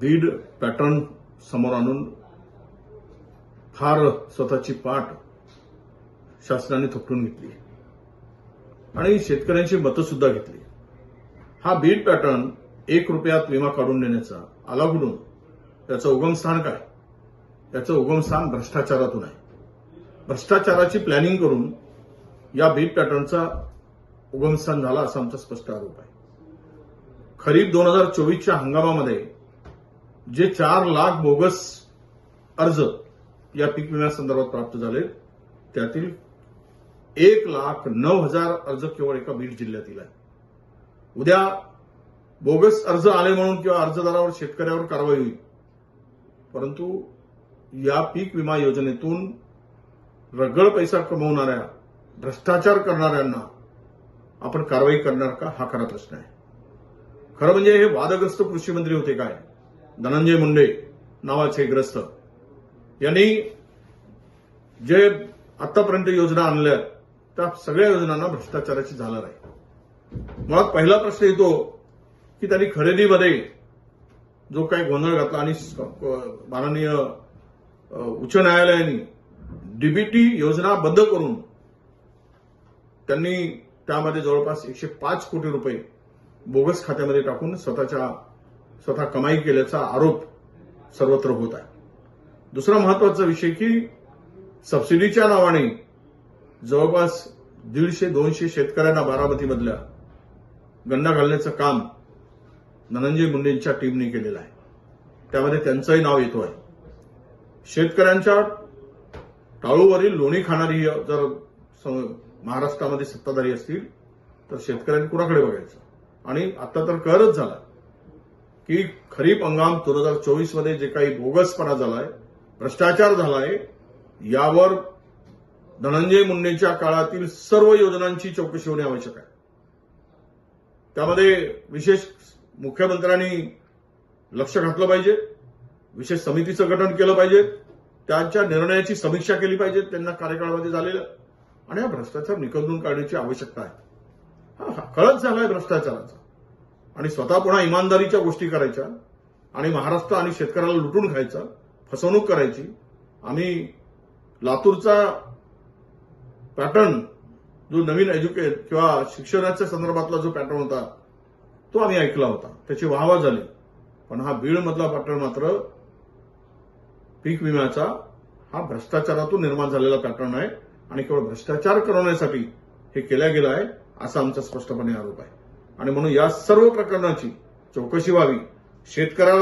Beed pattern समोर आणून फार स्वतःची पाठ शासनाने थोपटून घेतली आणि शेतकऱ्यांची मतं सुद्धा घेतली। हा बीड पॅटर्न 1 रुपयात विमा काढून देण्याचा आला कुठून? त्याचं उगमस्थान काय? त्याचं उगमस्थान भ्रष्टाचारातून आहे। भ्रष्टाचाराची प्लॅनिंग करून या बीड पॅटर्नचा उगमस्थान झाला असा आमचा स्पष्ट आरोप आहे। खरीप 2024च्या हंगामामध्ये जे 4 लाख बोगस अर्ज या पीक विम्यासंदर्भात प्राप्त झाले त्यातील 1,09,000 अर्ज केवळ एका बीड जिल्ह्यातील आहे। उद्या बोगस अर्ज आले म्हणून किंवा अर्जदारावर शेतकऱ्यावर कारवाई होईल, परंतु या पीक विमा योजनेतून रगळ पैसा कमवणाऱ्या भ्रष्टाचार करणाऱ्यांना आपण कारवाई करणार का, हा खरा प्रश्न आहे। खरं म्हणजे हे वादग्रस्त कृषी मंत्री होते काय, धनंजय मुंडे नावाचे ग्रस्त यांनी जे आतापर्यंत योजना आणल्या त्या सगळ्या योजनांना भ्रष्टाचाराची झालर आहे। मुळात पहिला प्रश्न येतो की त्यांनी खरेदीमध्ये जो काही गोंधळ घातला आणि माननीय उच्च न्यायालयाने डीबीटी योजना बंद करून त्यांनी त्यामध्ये जवळपास 105 कोटी रुपये बोगस खात्यामध्ये टाकून स्वतः कमाई केल्याचा आरोप सर्वत्र होत आहे। दुसरा महत्वाचा विषय की सबसिडीच्या नावाने जवळपास 150-200 शेतकऱ्यांना बारामतीमधल्या गंडा घालण्याचं काम धनंजय मुंडेंच्या टीमने केलेलं आहे। त्यामध्ये त्यांचंही नाव येतो आहे। शेतकऱ्यांच्या टाळूवरील लोणी खाणारी जर महाराष्ट्रामध्ये सत्ताधारी असतील तर शेतकऱ्यांनी कुणाकडे बघायचं? आणि आता तर कळच झाला की खरीप हंगाम 2024 मध्ये जे काही बोगसपणा झालाय, भ्रष्टाचार झालाय, यावर धनंजय मुंडेंच्या काळातील सर्व योजनांची चौकशी होणे आवश्यक आहे। त्यामध्ये विशेष मुख्यमंत्र्यांनी लक्ष घातलं पाहिजे, विशेष समितीचं गठन केलं पाहिजे, त्यांच्या निर्णयाची समीक्षा केली पाहिजे त्यांना कार्यकाळामध्ये झालेलं, आणि हा भ्रष्टाचार निकलून काढण्याची आवश्यकता आहे। हा कळच झालाय भ्रष्टाचाराचा, आणि स्वतः पुन्हा इमानदारीच्या गोष्टी करायच्या आणि महाराष्ट्र आणि शेतकऱ्याला लुटून खायचा, फसवणूक करायची। आम्ही लातूरचा पॅटर्न जो नवीन किंवा शिक्षणाच्या संदर्भातला जो पॅटर्न होता तो आम्ही ऐकला होता, त्याची वाहवा झाली, पण हा बीडमधला पॅटर्न मात्र पीक विम्याचा हा भ्रष्टाचारातून निर्माण झालेला पॅटर्न आहे आणि केवळ भ्रष्टाचार करवण्यासाठी हे केलं गेलं आहे असा आमचा स्पष्टपणे आरोप आहे। आणि म्हणून या सर्व प्रकरणाची चौकशी व्हावी, शेतकऱ्याला